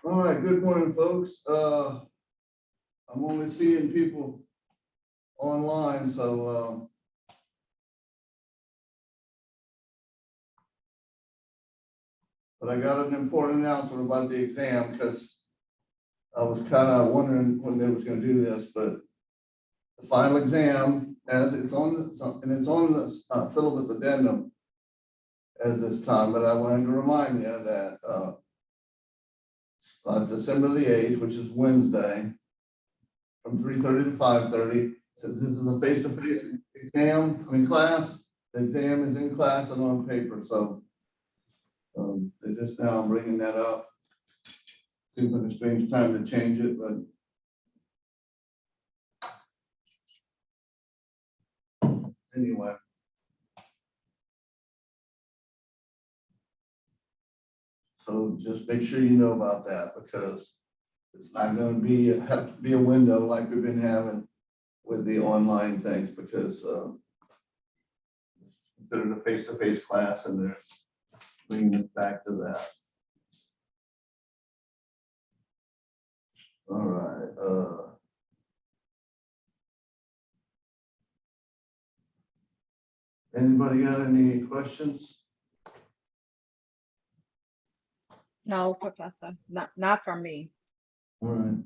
All right, good morning, folks. I'm only seeing people online, so but I got an important announcement about the exam because I was kind of wondering when they was going to do this, but the final exam, as it's on the syllabus addendum as this time, but I wanted to remind you that December the 8th, which is Wednesday, from 3:30 to 5:30, since this is a face-to-face exam, class, the exam is in class and on paper, so they just now bringing that up. Seems like a strange time to change it, but anyway. So just make sure you know about that because it's not going to have to be a window like we've been having with the online things because it's considered a face-to-face class and they're bringing it back to that. All right. Anybody got any questions? No, Professor, not for me. All right.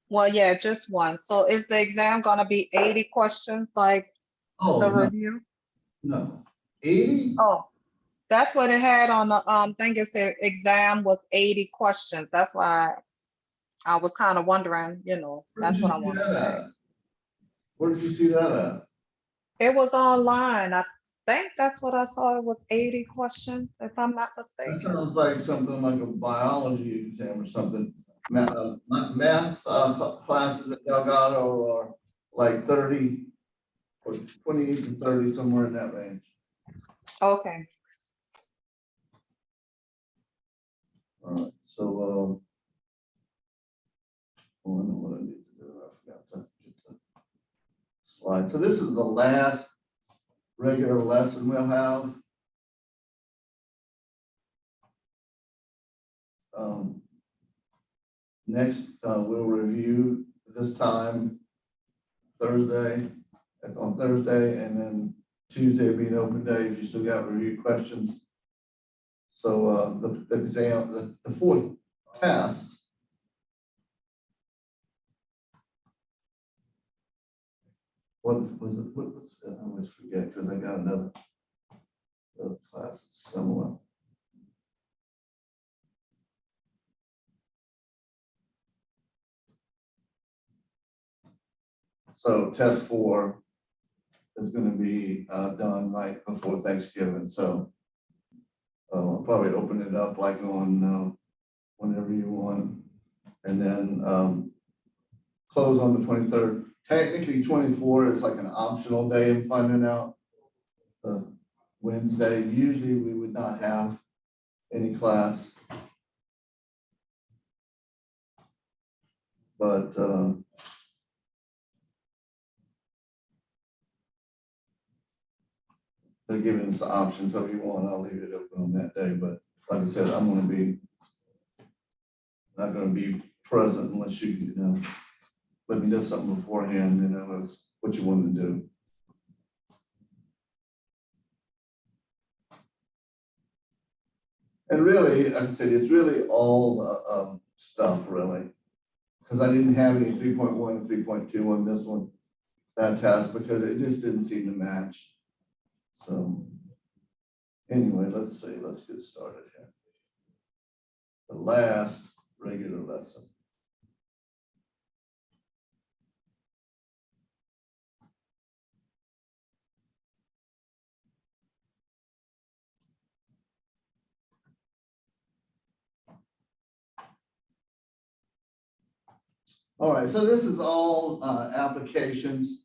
Well, yeah, just one. So is the exam gonna be 80 questions like Oh, the no, review? no. 80? Oh, that's what it had on the thing. It said exam was 80 questions. That's why I was kind of wondering, Where did that's you what I see want to that say. at? Where did you see that at? It was online. I think that's what I saw. It was 80 questions, if I'm not That mistaken. sounds like something like a biology exam or something. Math classes at Delgado are like 30 or 28 to 30, somewhere in that range. Okay. All right, so I know what I need to do. I forgot to get the slide. So this is the last regular lesson we'll have. Next, we'll review this time Thursday, on Thursday, and then Tuesday will be an open day if you still got review questions. So the exam, the fourth test. What was it? What was it? I always forget because I got another class similar. So test 4 is going to be done right before Thanksgiving. So I'll probably open it up like on whenever you want, and then close on the 23rd. Technically, 24 is like an optional day. I'm finding out Wednesday. Usually, we would not have any class, but they're giving us the option. So if you want, I'll leave it open on that day. But like I said, I'm going to be not going to be present unless you let me know something beforehand. As what you want to do. And really, like I said, it's really all the stuff really, because I didn't have any 3.1 and 3.2 on this one, that test, because it just didn't seem to match. So anyway, let's get started here. The last regular lesson. All right, so this is all applications.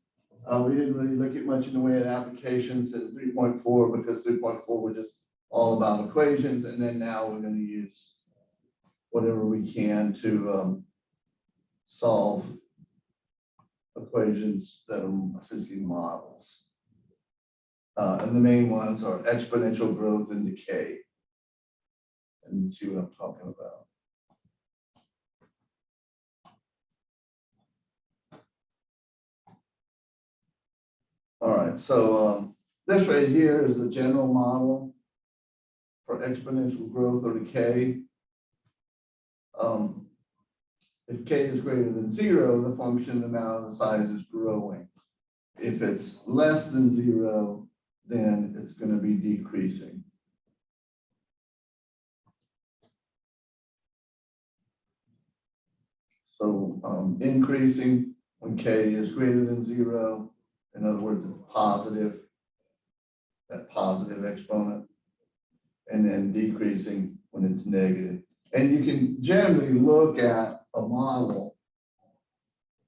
We didn't really look at much in the way of applications in 3.4 because 3.4 was just all about equations, and then now we're going to use whatever we can to solve equations that are essentially models. And the main ones are exponential growth and decay. And you see what I'm talking about. All right, so this right here is the general model for exponential growth or decay. If k is greater than 0, the function amount of the size is growing. If it's less than 0, then it's going to be decreasing. So increasing when k is greater than 0. In other words, it's positive, that positive exponent. And then decreasing when it's negative. And you can generally look at a model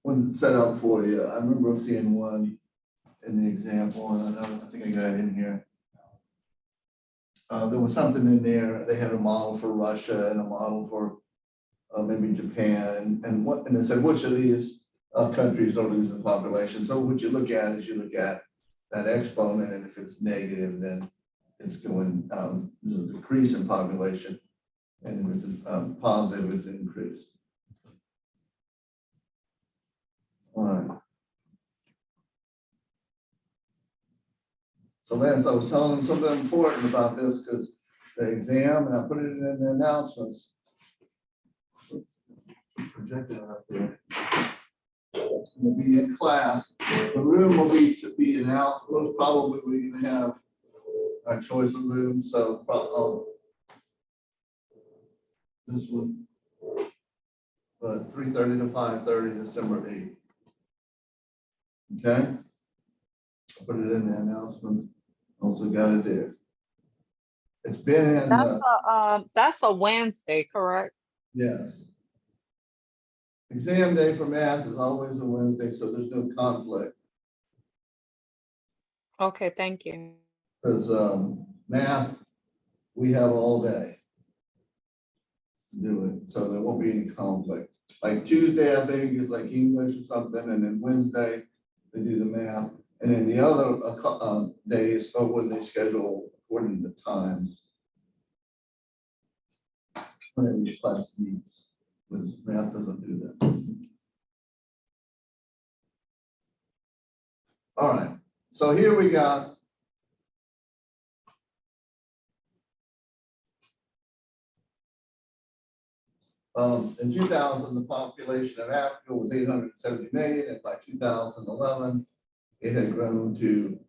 when it's set up for you. I remember seeing one in the example, and I think I got it in here. There was something in there. They had a model for Russia and a model for maybe Japan, and they said which of these countries are losing population. So what you look at is you look at that exponent, and if it's negative, then it's going there's a decrease in population, and if it's positive, it's increase. All right. So Lance, I was telling them something important about this because the exam, and I put it in the announcements. Projected out there. It's going to be in class. The room will be announced. Most probably we're going to have our choice of room. So this one, but 3:30 to 5:30, December 8th. Okay. I put it in the announcement. Also got it there. It's been in. That's a Wednesday, correct? Yes. Exam day for math is always a Wednesday, so there's no conflict. Okay, thank you. Because math, we have all day to do it, so there won't be any conflict. Like Tuesday, I think is like English or something, and then Wednesday they do the math, and then the other days are when they schedule according to times. Whenever your class meets, because math doesn't do that. All right, so here we got in 2000, the population of Africa was 870 million, and by 2011, it had grown to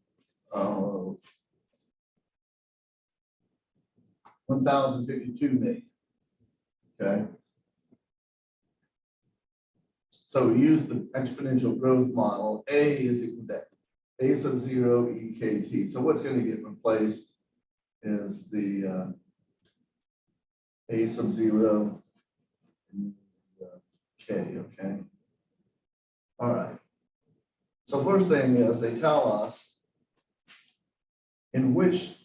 1,052 million. Okay. So we use the exponential growth model. A is equal to A sub 0 EKT. So what's going to get replaced is the A sub 0 K, okay? All right. So first thing is they tell us in which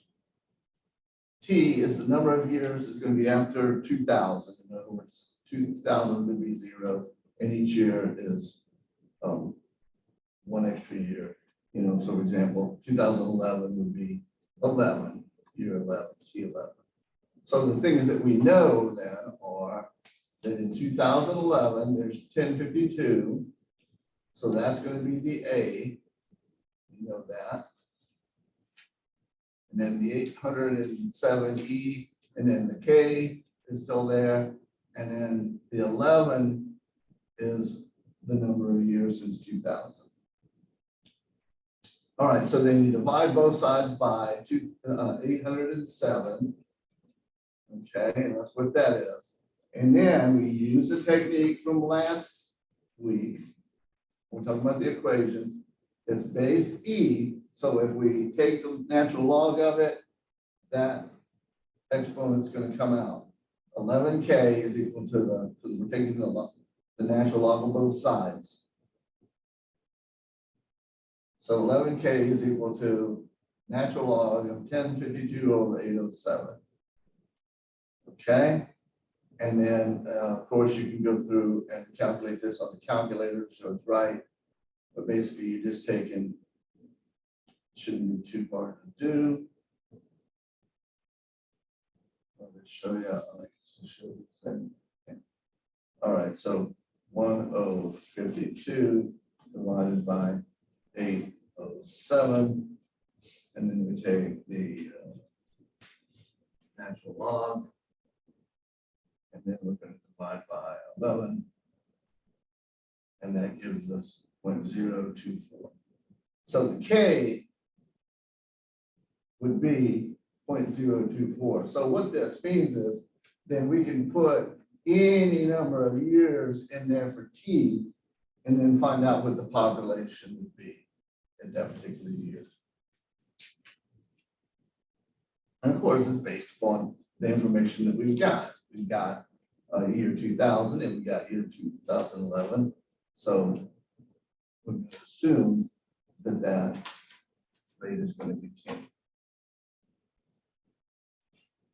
T is the number of years is going to be after 2000. In other words, 2000 would be 0, and each year is one extra year. You know, so for example, 2011 would be 11, year 11, T11. So the things that we know then are that in 2011, there's 1052. So that's going to be the A. You know that. And then the 807E, and then the K is still there. And then the 11 is the number of years since 2000. All right, so then you divide both sides by 807. Okay, and that's what that is. And then we use the technique from last week. We're talking about the equations. It's base E. So if we take the natural log of it, that exponent's going to come out. 11K is equal to the, because we're taking the natural log of both sides. So 11K is equal to natural log of 1052 over 807. Okay. And then, of course, you can go through and calculate this on the calculator, so it's right. But basically, you're just taking Shouldn't be too hard to do. I'll just show you. I like to show you the same. Okay. All right, so 1052 divided by 807, and then we take the natural log, and then we're going to divide by 11, and that gives us 0.024. So the K would be 0.024. So what this means is then we can put any number of years in there for T and then find out what the population would be at that particular year. And of course, it's based upon the information that we've got. We've got year 2000 and we got year 2011. So we're going to assume that that rate is going to continue.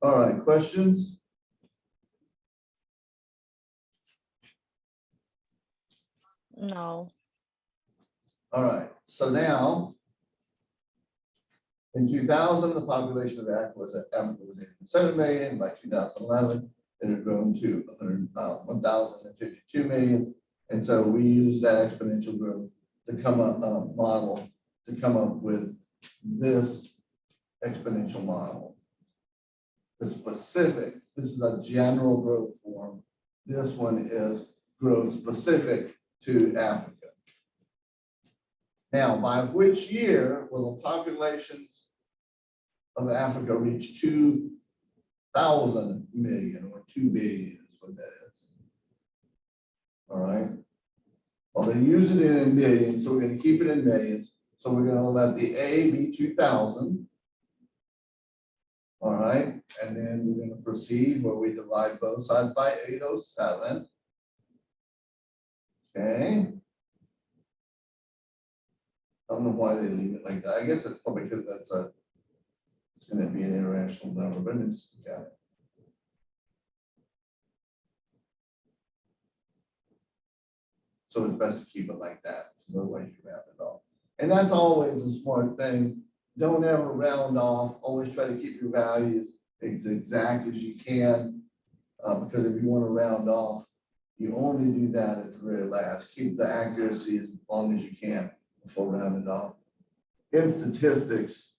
All right, questions? No. All right, so now in 2000, the population of Africa was 87 million. By 2011, it had grown to 1,052 million. And so we use that exponential growth to come up model to come up with this exponential model. The specific, this is a general growth form. This one is growth specific to Africa. Now, by which year will the populations of Africa reach 2,000 million or 2 billion is what that is? All right. Well, they use it in millions, so we're going to keep it in millions. So we're going to let the A be 2,000. All right. And then we're going to proceed where we divide both sides by 807. Okay. I don't know why they leave it like that. I guess it's probably because it's going to be an irrational number, but it's got it. So it's best to keep it like that, because otherwise you round it off. And that's always a smart thing. Don't ever round off. Always try to keep your values as exact as you can, because if you want to round off, you only do that at the very last. Keep the accuracy as long as you can before rounding off. In statistics,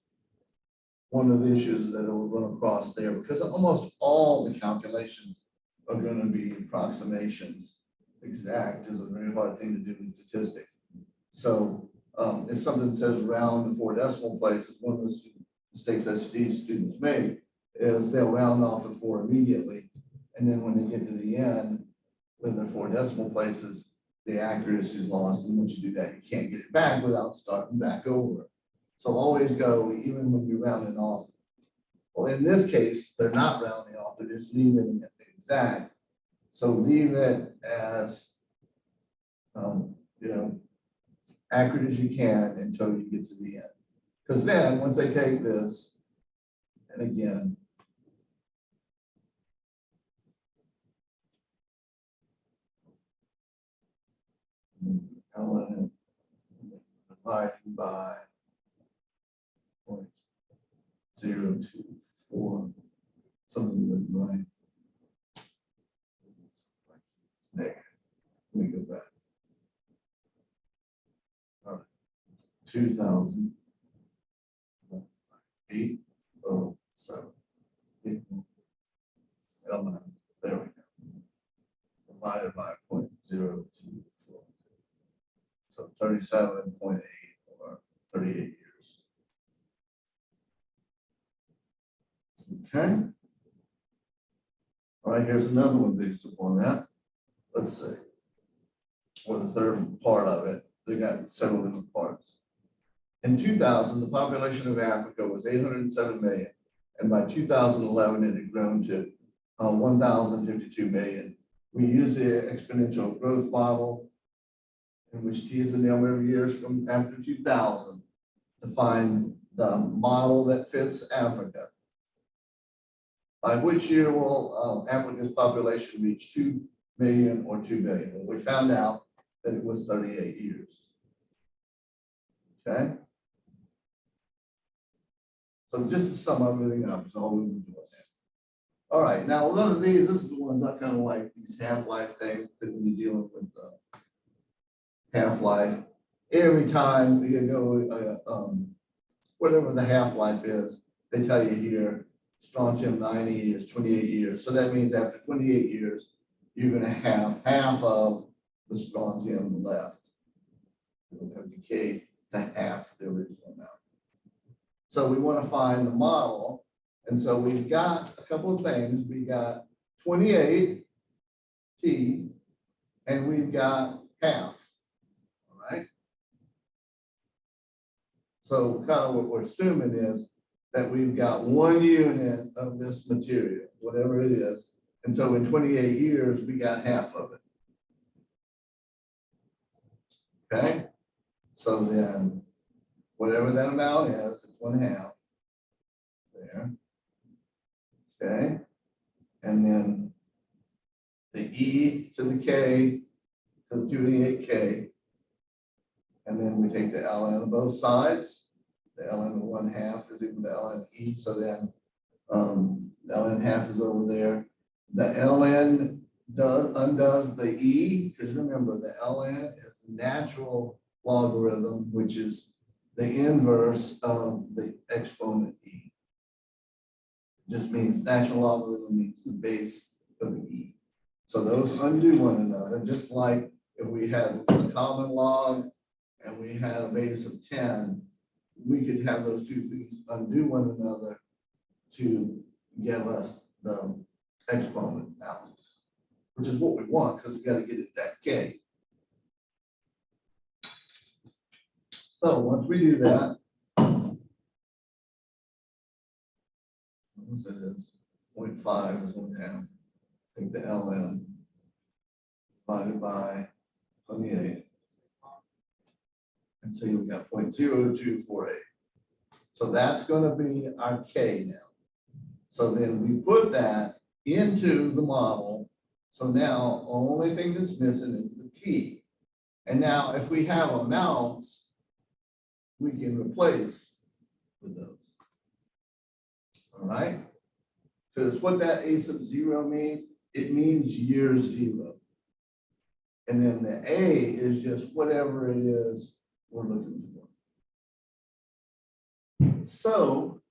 one of the issues that we'll run across there, because almost all the calculations are going to be approximations. Exact is a very hard thing to do in statistics. So if something says round to 4 decimal places, one of the mistakes that students make is they'll round off to 4 immediately. And then when they get to the end, with their 4 decimal places, the accuracy is lost. And once you do that, you can't get it back without starting back over. So always go, even when you're rounding off. Well, in this case, they're not rounding off, they're just leaving it exact. So leave it as, accurate as you can until you get to the end. Because then once they take this, and again, ln divided by 0.024, something with right. Negative. Let me go back. All right. 2,000. 807. Ln. There we go. Divided by 0.024. So 37.8 or 38 years. Okay. All right, here's another one based upon that. Let's see. Or the third part of it. They got several different parts. In 2000, the population of Africa was 807 million. And by 2011, it had grown to 1,052 million. We use the exponential growth model, in which T is the number of years from after 2000, to find the model that fits Africa. By which year will Africa's population reach 2 million or 2 billion? Well, we found out that it was 38 years. Okay. So just to sum everything up, is all we were doing there. All right, now a lot of these, this is the ones I kind of like, these half-life things, because when you're dealing with half-life, every time you go, whatever the half-life is, they tell you here, strontium 90 is 28 years. So that means after 28 years, you're going to have half of the strontium left. It will have decayed to half the original amount. So we want to find the model. And so we've got a couple of things. We got 28 T, and we've got half. All right. So kind of what we're assuming is that we've got 1 unit of this material, whatever it is. And so in 28 years, we got half of it. Okay. So then whatever that amount is, it's 1/2 there. Okay. And then the E to the K to the 28K. And then we take the ln of both sides. The ln of 1/2 is equal to ln E. So then the ln half is over there. The ln undoes the E, because remember the ln is the natural logarithm, which is the inverse of the exponent E. It just means natural logarithm means the base of E. So those undo one another, just like if we had a common log and we had a base of 10, we could have those two things undo one another to give us the exponent out, which is what we want because we got to get it that K. So once we do that, once it is 0.5 is 1/2, take the ln divided by 28. And so we got 0.0248. So that's going to be our K now. So then we put that into the model. So now only thing that's missing is the T. And now if we have amounts, we can replace with those. All right. Because what that A sub 0 means, it means year 0. And then the A is just whatever it is we're looking for. So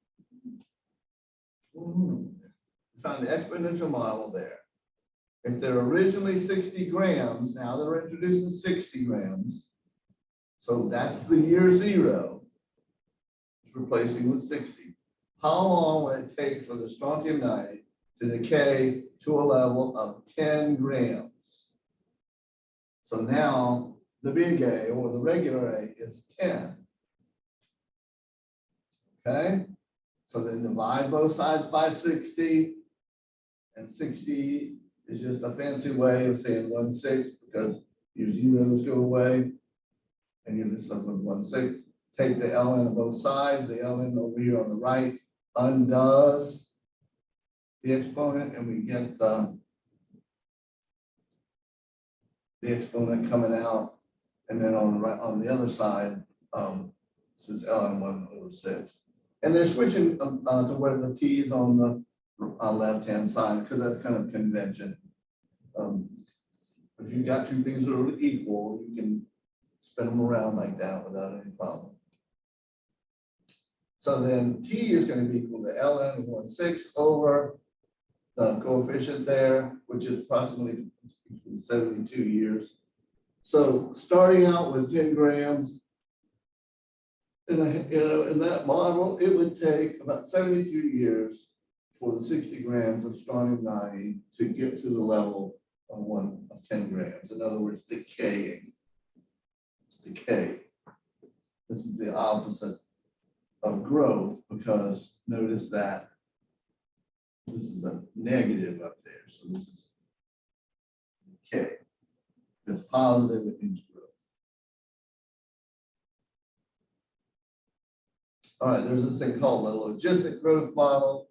find the exponential model there. If they're originally 60 grams, now they're introducing 60 grams. So that's the year 0. It's replacing with 60. How long will it take for the strontium 90 to decay to a level of 10 grams? So now the big A or the regular A is 10. Okay, so then divide both sides by 60, and 60 is just a fancy way of saying 1/6 because your zeros go away, and you're just left with 1/6. Take the ln of both sides, the ln over here on the right undoes the exponent, and we get the exponent coming out, and then on the right, on the other side, this is ln 1/6. And they're switching to where the T is on the left-hand side because that's kind of convention. If you've got two things that are equal, you can spin them around like that without any problem. So then T is going to be equal to ln of 1/6 over the coefficient there, which is approximately 72 years. So starting out with 10 grams, in that model, it would take about 72 years for the 60 grams of strontium 90 to get to the level of 10 grams. In other words, decaying. It's decay. This is the opposite of growth because notice that this is a negative up there. So this is decay. If it's positive, it means growth. All right, there's this thing called the logistic growth model.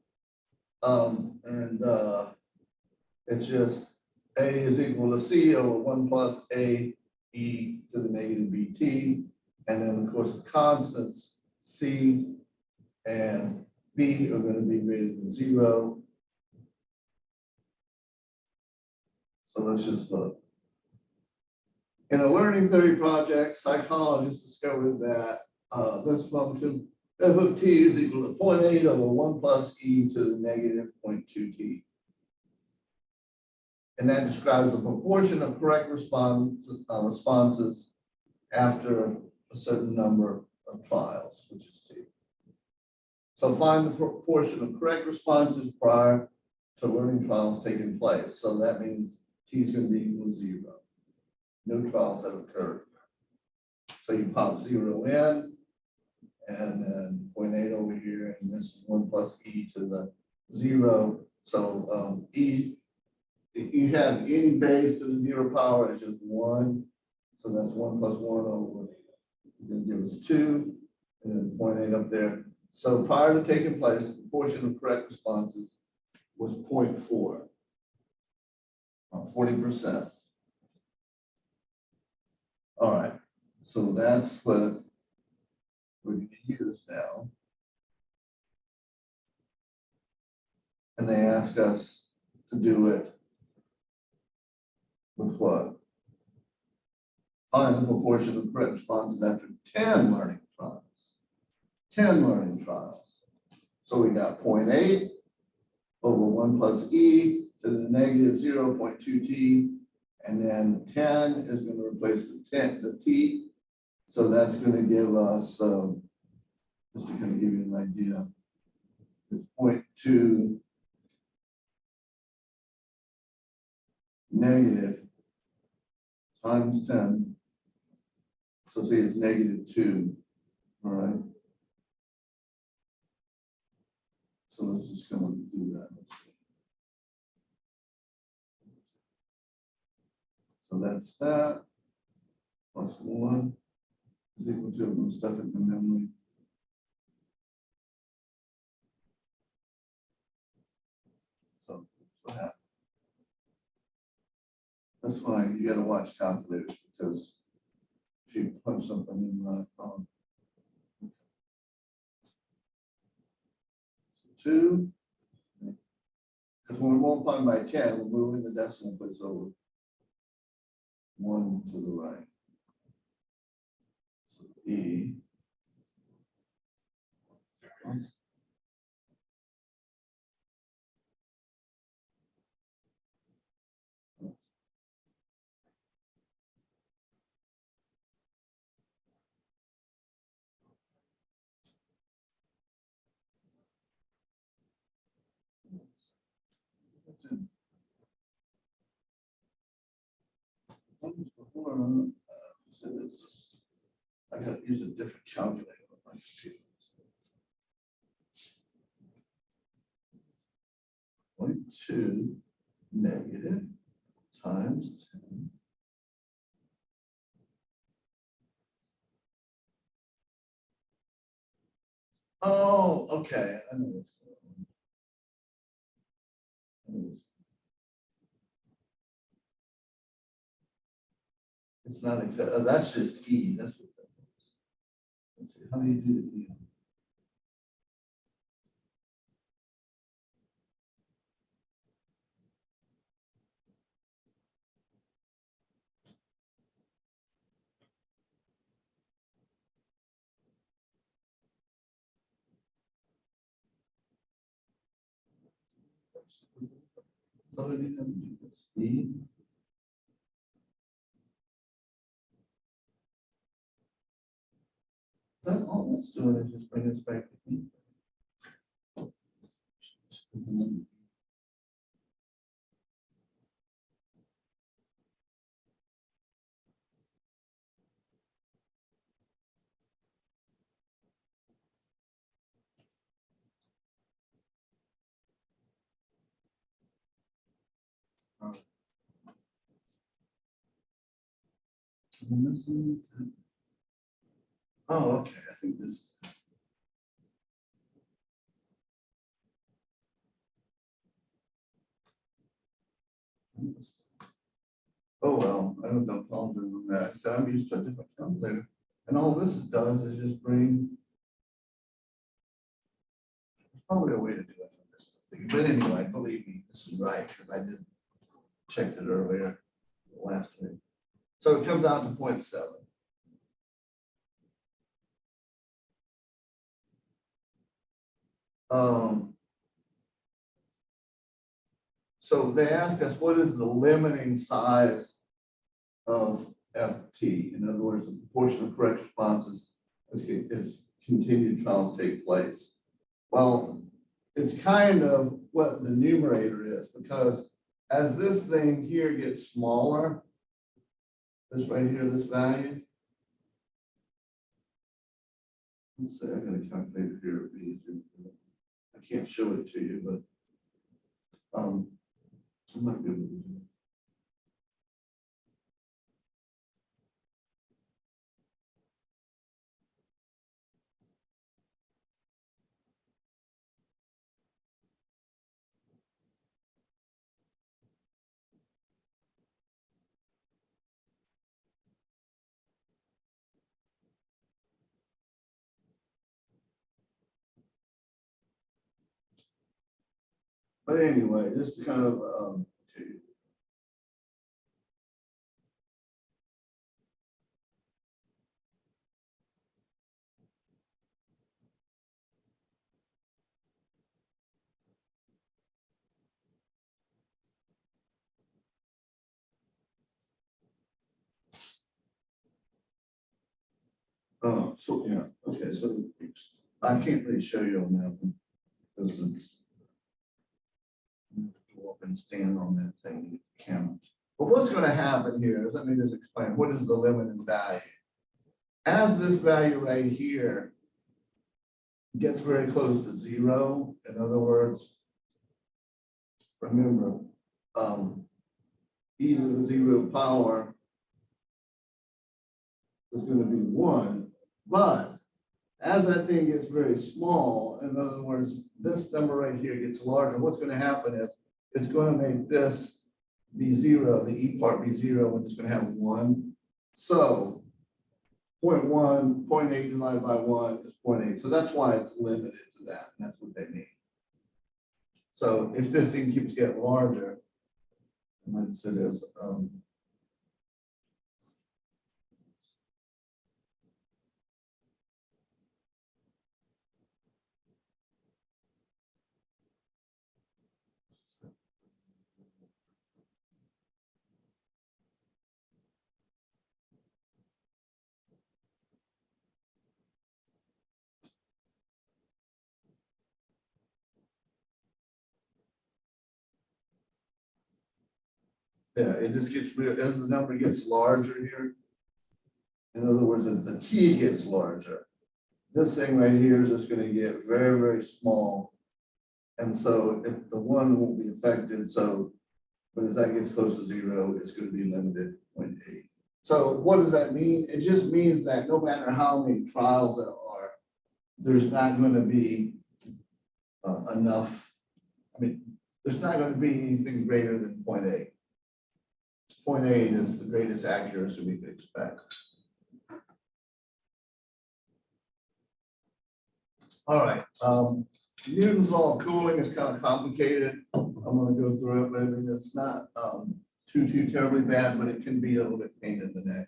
It's just A is equal to C over 1 plus A e to the negative BT. And then of course the constants C and B are going to be greater than 0. So let's just look. In a learning theory project, psychologists discovered that this function f of t is equal to 0.8 over 1 plus e to the negative 0.2t. And that describes the proportion of correct responses after a certain number of trials, which is t. So find the proportion of correct responses prior to learning trials taking place. So that means t is going to be equal to 0. No trials have occurred. So you pop 0 in, and then 0.8 over here, and this is 1 plus e to the 0. So e, if you have any base to the 0 power, it's just 1. So that's 1 plus 1 over, it's going to give us 2, and then 0.8 up there. So prior to taking place, the proportion of correct responses was 0.4, 40%. All right, so that's what we're going to use now. And they ask us to do it with what? Find the proportion of correct responses after 10 learning trials. 10 learning trials. So we got 0.8 over 1 plus e to the negative 0.2t. And then 10 is going to replace the t. So that's going to give us, just to kind of give you an idea, it's 0.2 negative times 10. So see, it's negative 2. All right. So let's just go and do that. Let's see. So that's that. Plus 1 is equal to, I'm going to stuff it in the memory. So what happened? That's why you got to watch calculators, because if you punch something in wrong. 2, because when we're multiplying by 10, we're moving the decimal place over 1 to the right. So E before, so it's, I got to use a different calculator on my computer. 0.2 negative times 10. Oh, okay. I know what's going on. It's not exact. That's just E. That's what that is. Let's see. How do you do the E? So I didn't have to do this. E. That all that's doing is just bring us back to E. Oh, okay. I think this is. Oh, well, I don't know apologize on that. So I'm used to a different calculator. And all this does is just bring probably a way to do it on this thing. But anyway, believe me, this is right, because I did checked it earlier last week. So it comes out to 0.7. So they ask us, what is the limiting size of FT? In other words, the proportion of correct responses as continued trials take place. Well, it's kind of what the numerator is, because as this thing here gets smaller, this right here, this value. Let's say I got a calculator here. It'd be easier. I can't show it to you, but I might be able to do it. But anyway, just to kind of okay. Oh, so yeah, okay, so I can't really show you on that one because it's go up and stand on that thing to count. But what's going to happen here is, let me just explain, what is the limit in value? As this value right here gets very close to 0, in other words, remember, e to the 0 power is going to be 1, but as that thing gets very small, in other words, this number right here gets larger, what's going to happen is it's going to make this be 0, the e part be 0, and it's going to have 1. So 0.1, 0.8 divided by 1 is 0.8. So that's why it's limited to that. And that's what they mean. So if this thing keeps getting larger, like I said, is yeah, it just gets real as the number gets larger here. In other words, as the t gets larger, this thing right here is just going to get very, very small. And so if the 1 won't be affected, so, but as that gets close to 0, it's going to be limited 0.8. So what does that mean? It just means that no matter how many trials there are, there's not going to be enough. I mean, there's not going to be anything greater than 0.8. 0.8 is the greatest accuracy we could expect. All right. Newton's law of cooling is kind of complicated. I'm going to go through it, but I mean, it's not too terribly bad, but it can be a little bit pain in the neck.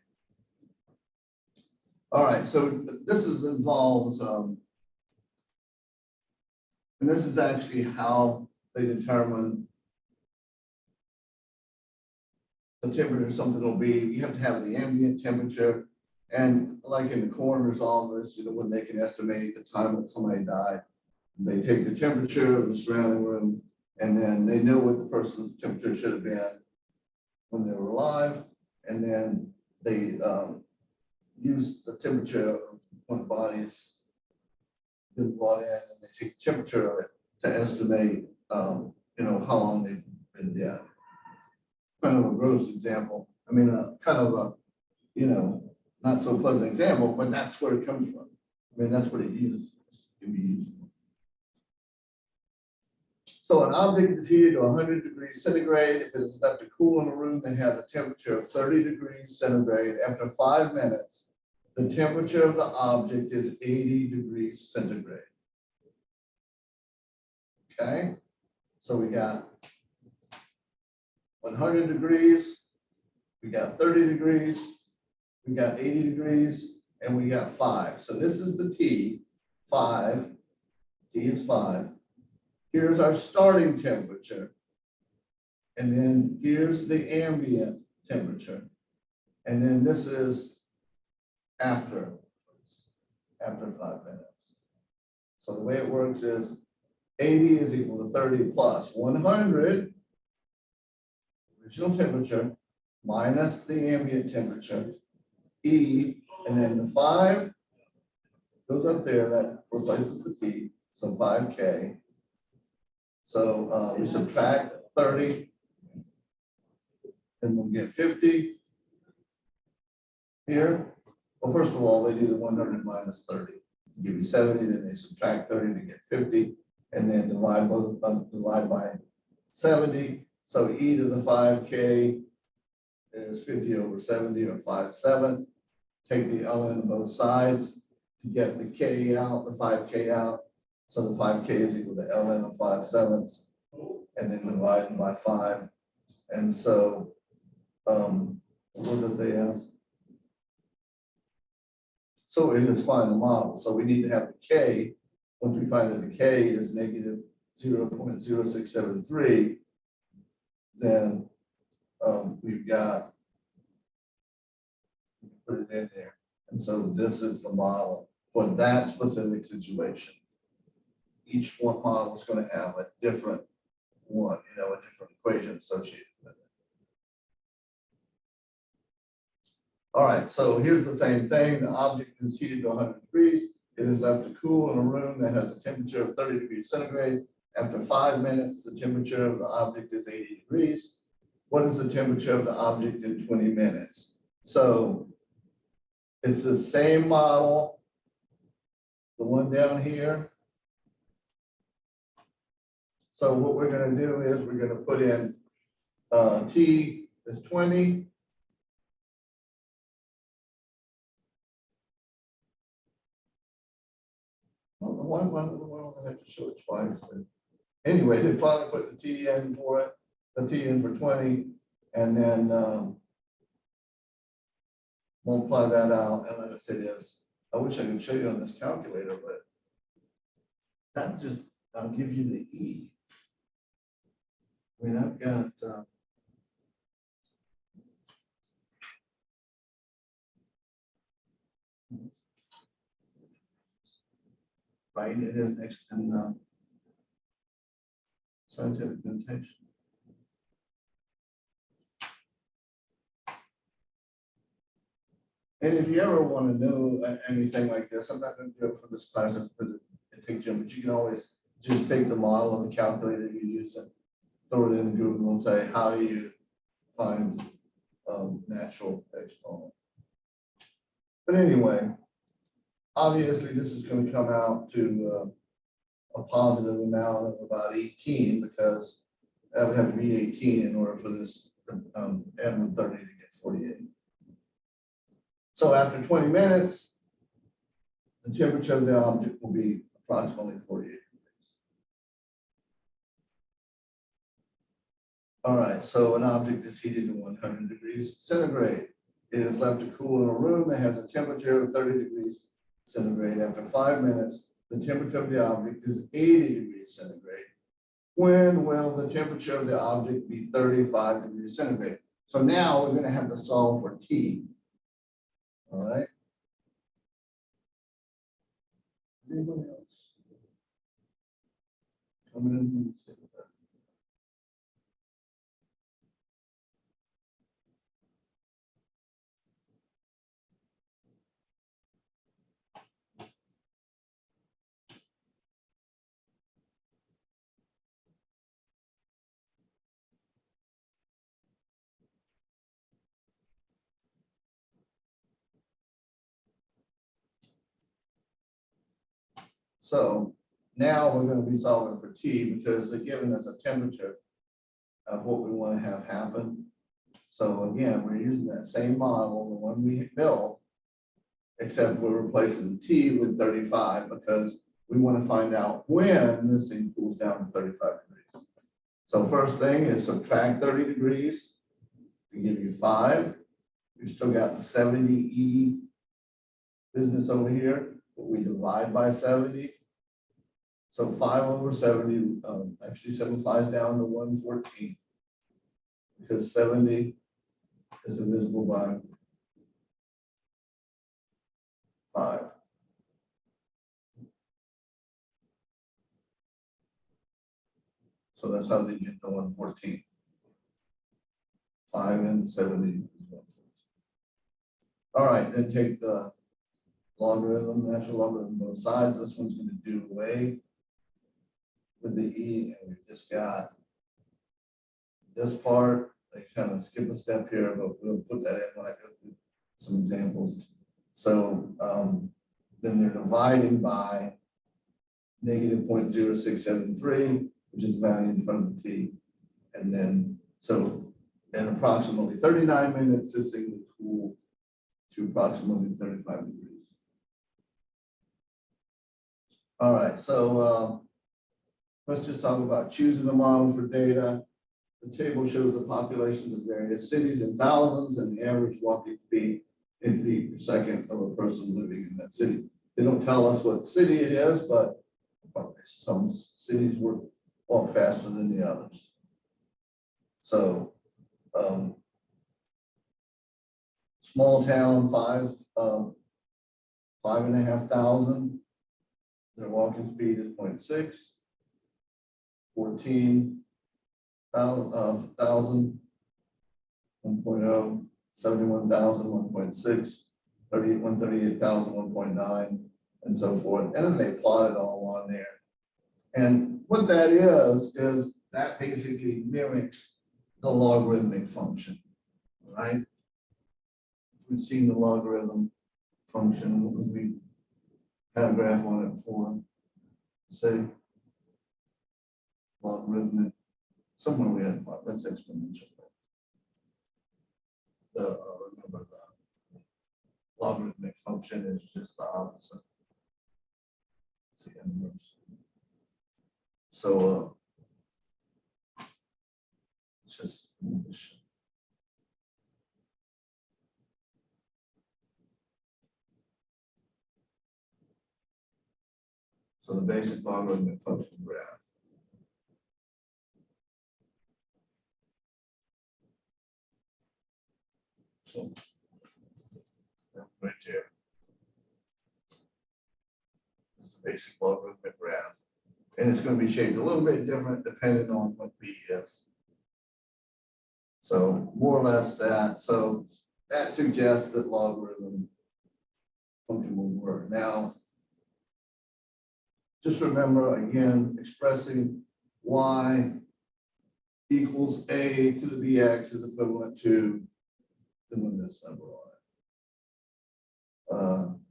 All right, so this involves, and this is actually how they determine the temperature something will be. You have to have the ambient temperature, and like in the coroner's office, you know, when they can estimate the time that somebody died, they take the temperature of the surrounding room, and then they know what the person's temperature should have been when they were alive, and then they use the temperature when the body's been brought in, and they take the temperature of it to estimate, you know, how long they've been dead. Kind of a gross example. I mean, kind of a, you know, not so pleasant example, but that's where it comes from. I mean, that's what it can be used for. So an object is heated to 100 degrees centigrade if it is enough to cool in a room that has a temperature of 30 degrees centigrade. After 5 minutes, the temperature of the object is 80 degrees centigrade. Okay, so we got 100 degrees, we got 30 degrees, we got 80 degrees, and we got 5. So this is the T, 5. T is 5. Here's our starting temperature. And then here's the ambient temperature. And then this is after 5 minutes. So the way it works is 80 is equal to 30 plus 100, original temperature, minus the ambient temperature, E, and then the 5 goes up there, that replaces the T, so 5K. So we subtract 30, and we'll get 50 here. Well, first of all, they do the 100 minus 30 to give you 70, then they subtract 30 to get 50, and then divide by 70. So E to the 5K is 50 over 70, or 5/7. Take the ln of both sides to get the K out, the 5K out. So the 5K is equal to ln of 5/7, and then divided by 5. And so, what did they ask? So it is find the model. So we need to have the K. Once we find that the K is negative 0.0673, then we've got, put it in there. And so this is the model for that specific situation. Each one model is going to have a different one, a different equation associated with it. All right, so here's the same thing. The object is heated to 100 degrees. It is left to cool in a room that has a temperature of 30 degrees centigrade. After 5 minutes, the temperature of the object is 80 degrees. What is the temperature of the object in 20 minutes? So it's the same model, the one down here. So what we're going to do is we're going to put in T is 20. Why do I have to show it twice? Anyway, they probably put the T in for it, the T in for 20, and then multiply that out. And like I said, I wish I could show you on this calculator, but I'll give you the E. I mean, I've got right, it is next in scientific notation. And if you ever want to know anything like this, I'm not going to do it for this class because it takes you, but you can always just take the model and the calculator you use and throw it in Google and say, how do you find natural exponent? But anyway, obviously this is going to come out to a positive amount of about 18, because that would have to be 18 in order for this M 30 to get 48. So after 20 minutes, the temperature of the object will be approximately 48 degrees. All right, so an object is heated to 100 degrees centigrade. It is left to cool in a room that has a temperature of 30 degrees centigrade. After 5 minutes, the temperature of the object is 80 degrees centigrade. When will the temperature of the object be 35 degrees centigrade? So now we're going to have to solve for T. All right. Anybody else? Coming in. So now we're going to be solving for T because they're giving us a temperature of what we want to have happen. So again, we're using that same model, the one we built, except we're replacing T with 35 because we want to find out when this thing cools down to 35 degrees. So first thing is subtract 30 degrees to give you 5. You've still got the 70 E business over here, but we divide by 70. So 5 over 70, actually 7 flies down to 1/14 because 70 is divisible by 5. So that's how they get to 1/14. 5 and 70 is 1/14. All right, then take the logarithm, natural logarithm both sides. This one's going to do away with the E, and we've just got this part. They kind of skip a step here, but we'll put that in when I go through some examples. So then they're dividing by negative 0.0673, which is the value in front of the T. And then, so in approximately 39 minutes, this thing will cool to approximately 35 degrees. All right, so let's just talk about choosing a model for data. The table shows the populations of various cities in thousands and the average walking speed in feet per second of a person living in that city. They don't tell us what city it is, but some cities walk faster than the others. So small town, 5,500. Their walking speed is 0.6. 14,000, 1.0, 71,000, 1.6, 138,000, 1.9, and so forth. And then they plot it all on there. And what that is that basically mimics the logarithmic function, right? If we've seen the logarithm function, what was we had a graph on it before? Say logarithmic. Somewhere we had that's exponential. Remember the logarithmic function is just the opposite. It's the inverse. So it's just English. So the basic logarithmic function graph. So right there. This is the basic logarithmic graph. And it's going to be shaped a little bit different depending on what B is. So more or less that. So that suggests that logarithm function will work. Now, just remember again, expressing y equals a to the bx is equivalent to doing this number on it. I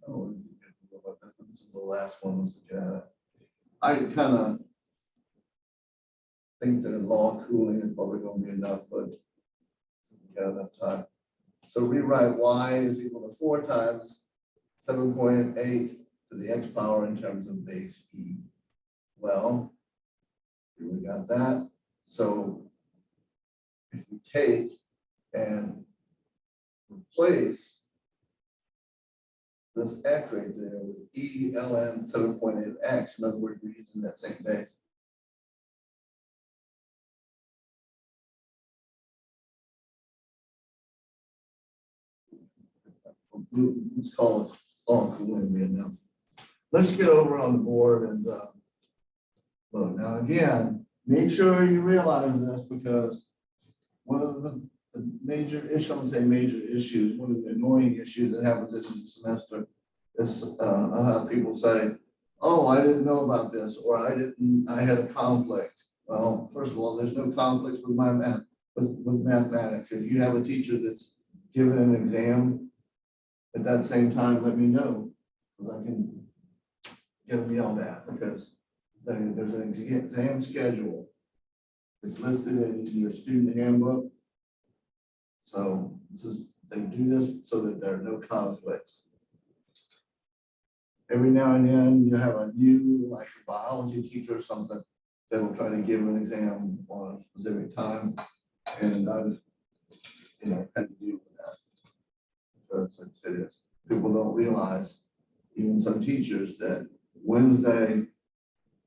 don't know about that, but this is the last one. Let's look at it. I kind of think that log cooling is probably going to be enough, but we got enough time. So rewrite y is equal to 4 times 7.8 to the x power in terms of base e. Well, here we got that. So if we take and replace this x right there with e ln 7.8 of x, in other words, we're using that same base. Let's call it log cooling be enough. Let's get over on the board and look. Now again, make sure you realize this, because one of the major issues, I wouldn't say major issues, one of the annoying issues that happens this semester is I'll have people say, oh, I didn't know about this, or I had a conflict. Well, first of all, there's no conflicts with my math, with mathematics. If you have a teacher that's given an exam at that same time, let me know, because I can get them yelled at, because there's an exam schedule. It's listed in your student handbook. So they do this so that there are no conflicts. every now and then you have a new, like a biology teacher or something that will try to give an exam on a specific time. And I've, had to deal with that. Because it is, people don't realize, even some teachers, that Wednesday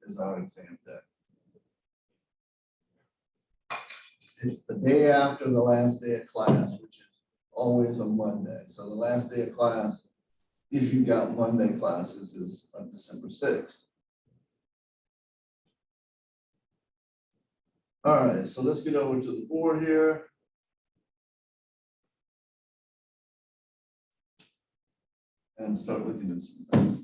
is our exam day. It's the day after the last day of class, which is always a Monday. So the last day of class, if you got Monday classes, is on December 6th. All right, so let's get over to the board here. And start looking at some things.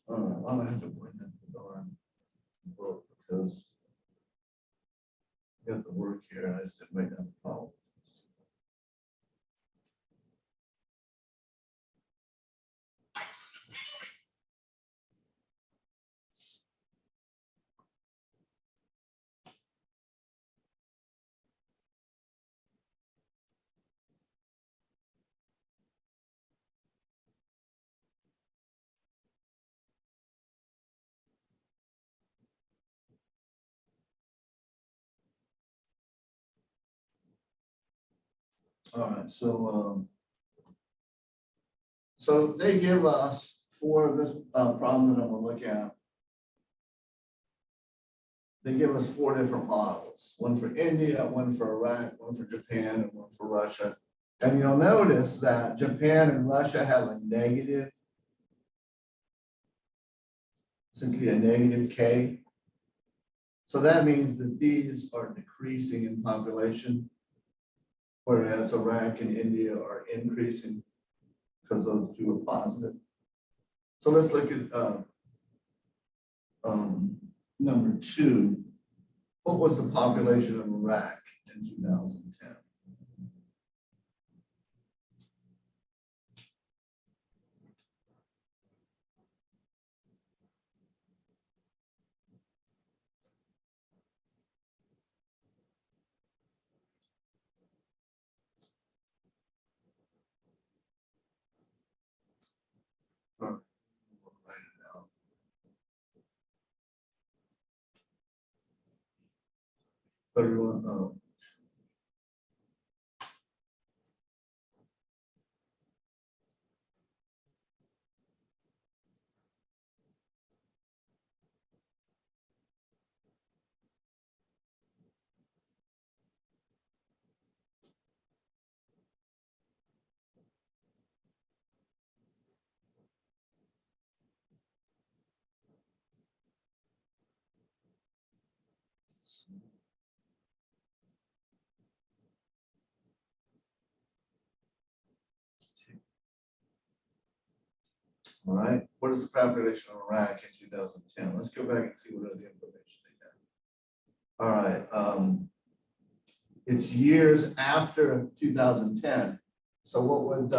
All right, well, I have to bring that to the darn book because I got the work here. I just didn't write down the problem. All right, so they give us for this problem that I'm gonna look at. They give us 4 different models, one for India, one for Iraq, one for Japan, and one for Russia. And you'll notice that Japan and Russia have a negative, simply a negative K. So that means that these are decreasing in population, whereas Iraq and India are increasing because those two are positive. So let's look at number 2. What was the population of Iraq in 2010? Write it out. Oh. All right, what is the population of Iraq in 2010? Let's go back and see what other information they have. All right, it's years after 2010. So what would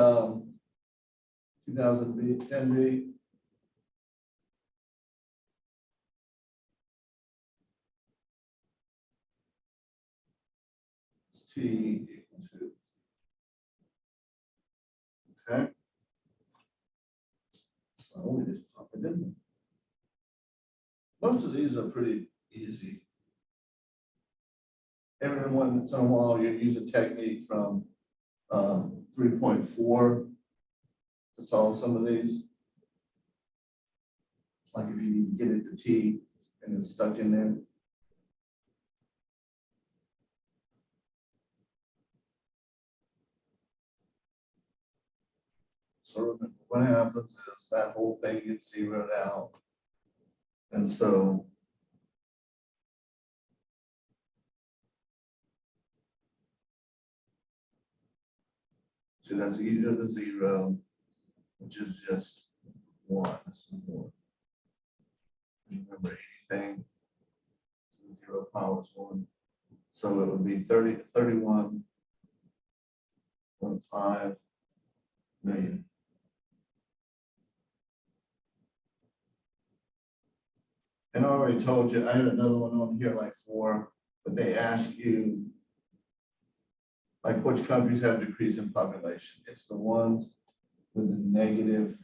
2010 be? It's T equal to, okay? So we just pop it in. Most of these are pretty easy. Every once in a while, you use a technique from 3.4 to solve some of these. Like if you need to get it to T and it's stuck in there. So remember, what happens is that whole thing gets zeroed out. And so that's e to the 0, which is just 1. This is 1. Remember, anything 0 powers 1. So it would be 31.5 million. And I already told you, I had another one on here like 4, but they ask you like which countries have decreased in population. It's the ones with a negative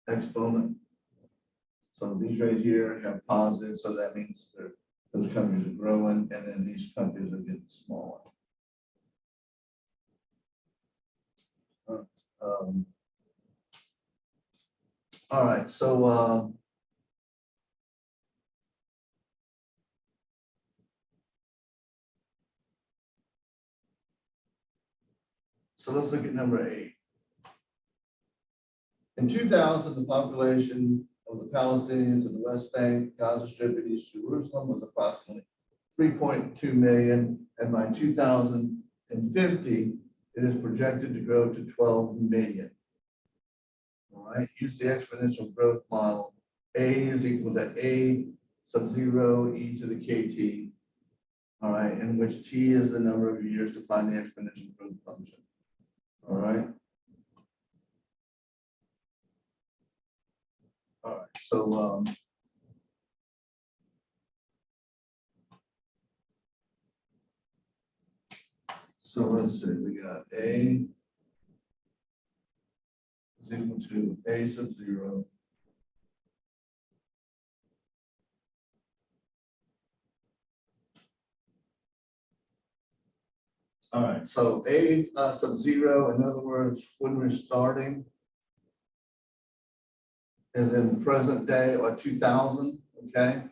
exponent. So these right here have positive, so that means those countries are growing, and then these countries are getting smaller. All right, so let's look at number 8. In 2000, the population of the Palestinians in the West Bank, Gaza Strip, and East Jerusalem was approximately 3.2 million, and by 2050, it is projected to grow to 12 million. All right, use the exponential growth model. A is equal to A sub 0 e to the kt. All right, in which t is the number of years to find the exponential growth function. All right. All right, so let's see, we got A is equal to A sub 0 All right, so A sub 0, in other words, when we're starting, is in present day or 2000, okay?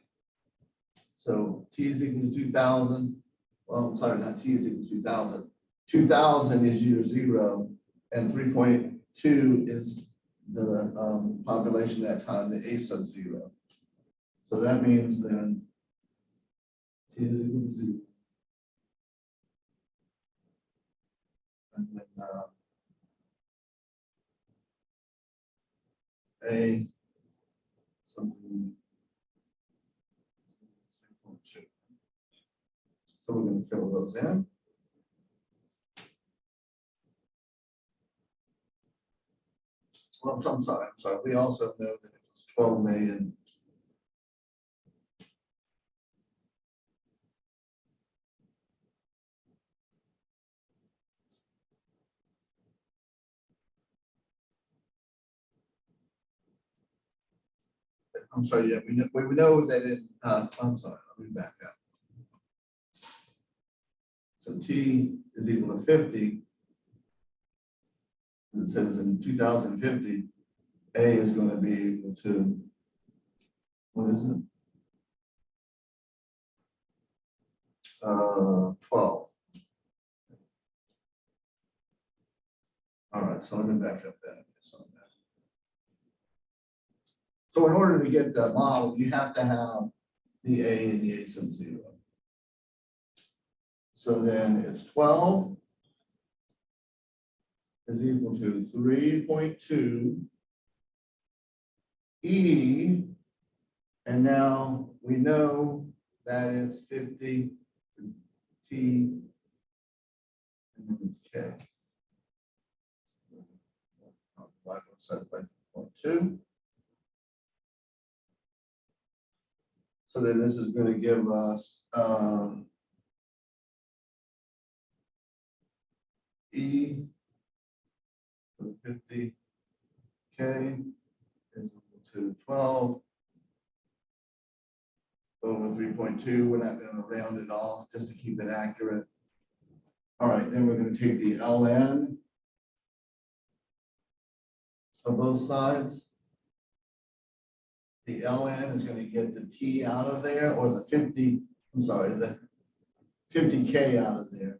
So T is equal to 2000. Well, I'm sorry, not T is equal to 2000. 2000 is year 0, and 3.2 is the population at that time, the A sub 0. So that means then T is equal to 0. And then A something 3.2. So we're going to fill those in. Well, I'm sorry. We also know that it was 12 million. I'm sorry, yeah, we know that it, I'm sorry, let me back up. So T is equal to 50. It says in 2050, A is going to be equal to, what is it? 12. All right, so let me back up that. So in order to get that model, you have to have the A and the A sub 0. So then it's 12 is equal to 3.2 E, and now we know that it's 50 T, and then it's K. 5.7 by 0.2. So then this is going to give us E to the 50 K is equal to 12 over 3.2. We're not going to round it off just to keep it accurate. All right, then we're going to take the ln of both sides. The ln is going to get the t out of there, or the 50, I'm sorry, the 50K out of there.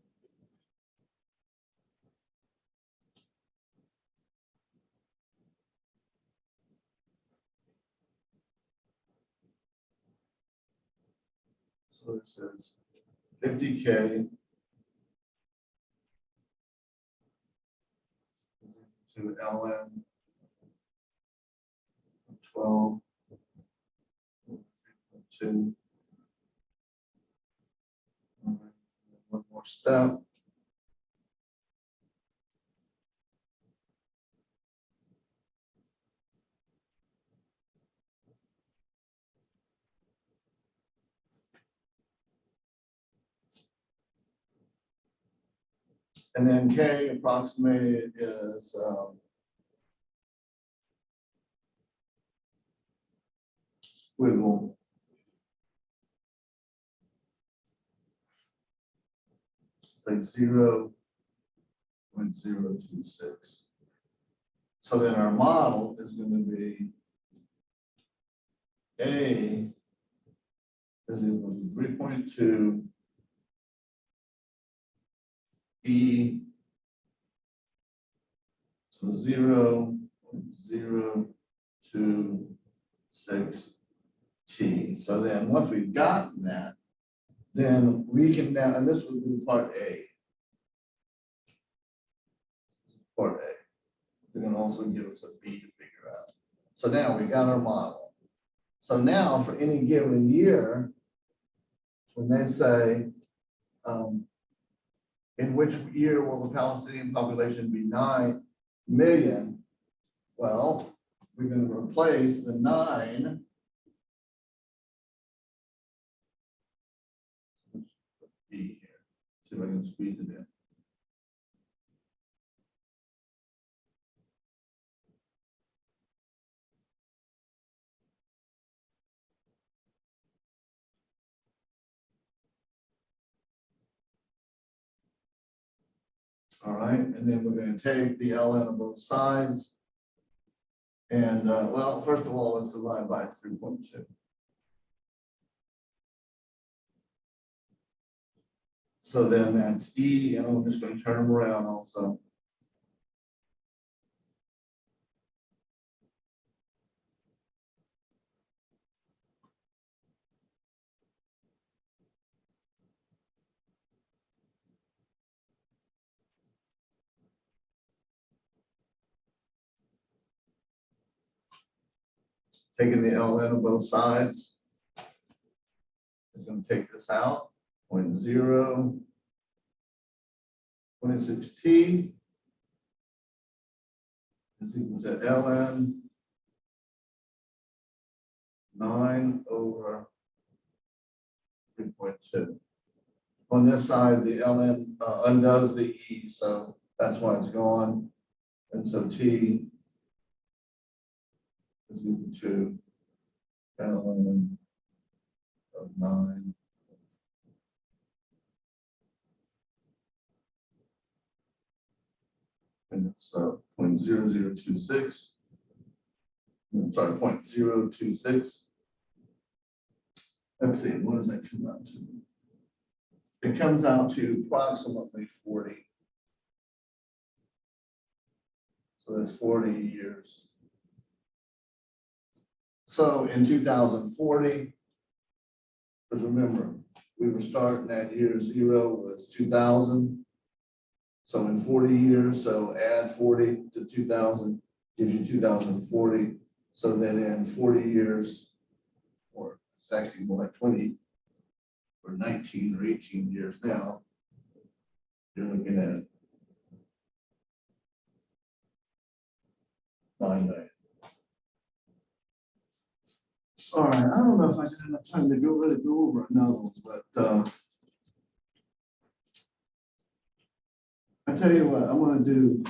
So it says 50K to ln of 12, 3.2. One more step. And then K approximated is squiggle. Say 0.026. So then our model is going to be A is equal to 3.2 E to 0.026 T. So then once we've gotten that, then we can now, and this would be part A. Part A. They're going to also give us a B to figure out. So now we got our model. So now for any given year, when they say, in which year will the Palestinian population be 9 million? Well, we're going to replace the 9 B here. See if I can squeeze it in. All right, and then we're going to take the ln of both sides. And well, first of all, let's divide by 3.2. So then that's E, and I'm just going to turn them around also. Taking the ln of both sides. It's going to take this out, 0.026T is equal to ln 9 over 3.2. On this side, the ln undoes the E, so that's why it's gone. And so T is equal to ln of 9 and it's 0.0026. I'm sorry, 0.026. Let's see, what does that come out to? It comes out to approximately 40. So that's 40 years. So in 2040, because remember, we were starting at year 0 was 2000. So in 40 years, so add 40 to 2000 gives you 2040. So then in 40 years, or it's actually more like 20 or 19 or 18 years now, you're looking at 9 million. All right, I don't know if I got enough time to really go over another one, but I tell you what, I want to do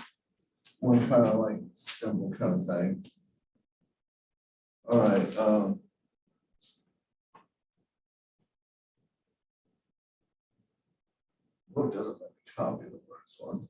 one kind of like simple kind of thing. All right. Book doesn't let me copy the word, so I'm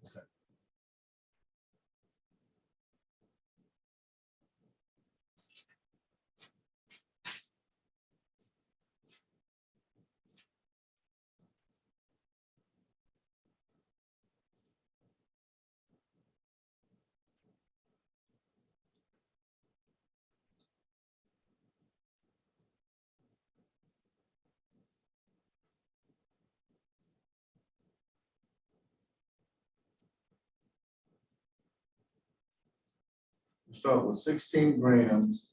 start with 16 grams.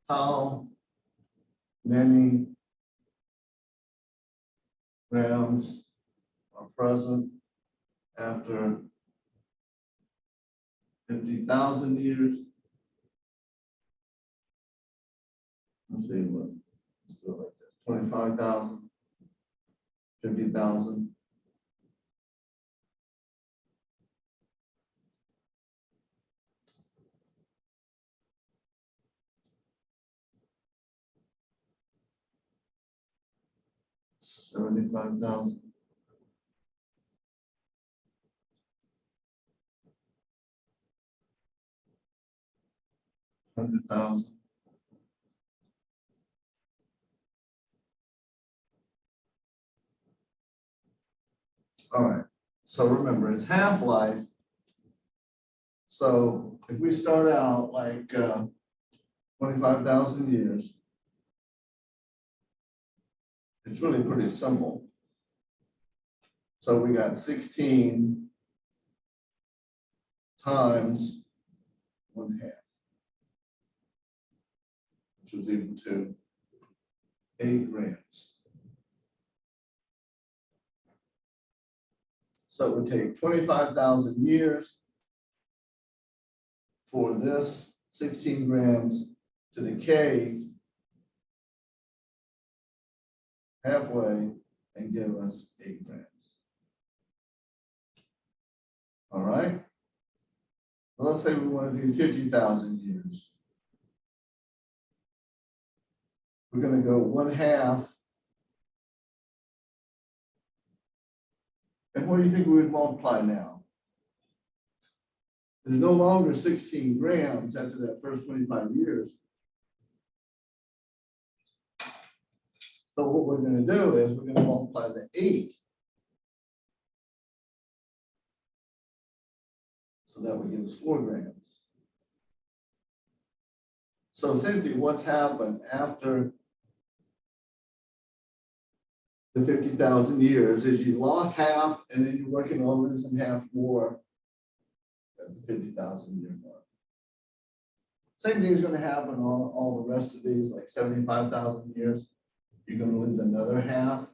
How many grams are present after 50,000 years? Let's see what, let's do it like this, 25,000, 50,000. 75,000. $100,000. All right, so remember, it's half-life. So if we start out like 25,000 years, it's really pretty simple. So we got 16 times 1/2, which is equal to 8 grams. So it would take 25,000 years for this 16 grams to decay halfway and give us 8 grams. All right. Well, let's say we want to do 50,000 years. We're going to go 1/2. And what do you think we would multiply now? There's no longer 16 grams after that first 25 years. So what we're going to do is we're going to multiply the 8. So that would give us 4 grams. So essentially what's happened after the 50,000 years is you lost half and then you're working on losing half more at the 50,000 year mark. Same thing is going to happen on all the rest of these, like 75,000 years. You're going to lose another half.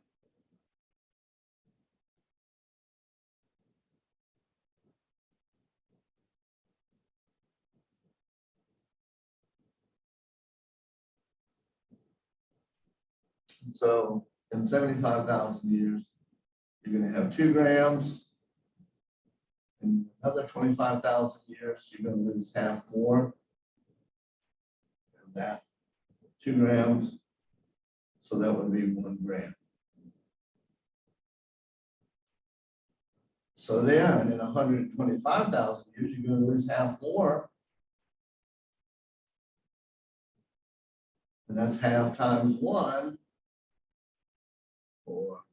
So in 75,000 years, you're going to have 2 grams. In another 25,000 years, you're going to lose half more. And that 2 grams. So that would be 1 gram. So there, and in 125,000 years, you're going to lose half more. And that's half times 1, or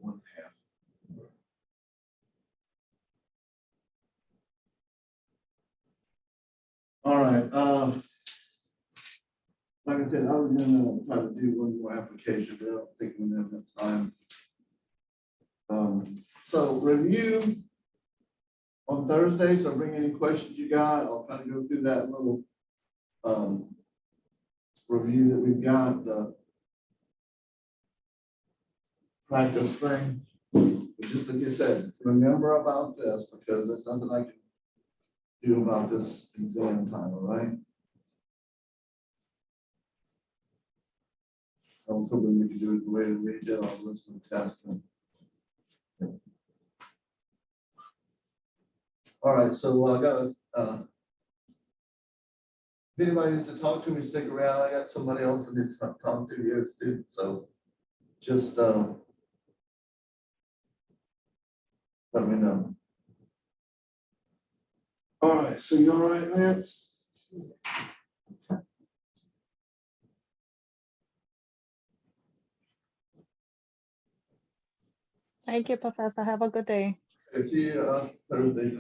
1/2. All right. Like I said, I was going to try to do one more application, but I don't think we have enough time. So review on Thursday. So bring any questions you got. I'll try to go through that little review that we've got, the practice thing. But just like I said, remember about this because there's nothing I can do about this exam time, all right? I was hoping we could do it the way that we did on the listening test. All right, so I got if anybody needs to talk to me, stick around. I got somebody else that needs to talk to you, student. So just let me know. All right, so you all right, Lance? Thank you, Professor. Have a good day. Okay, see you Thursday.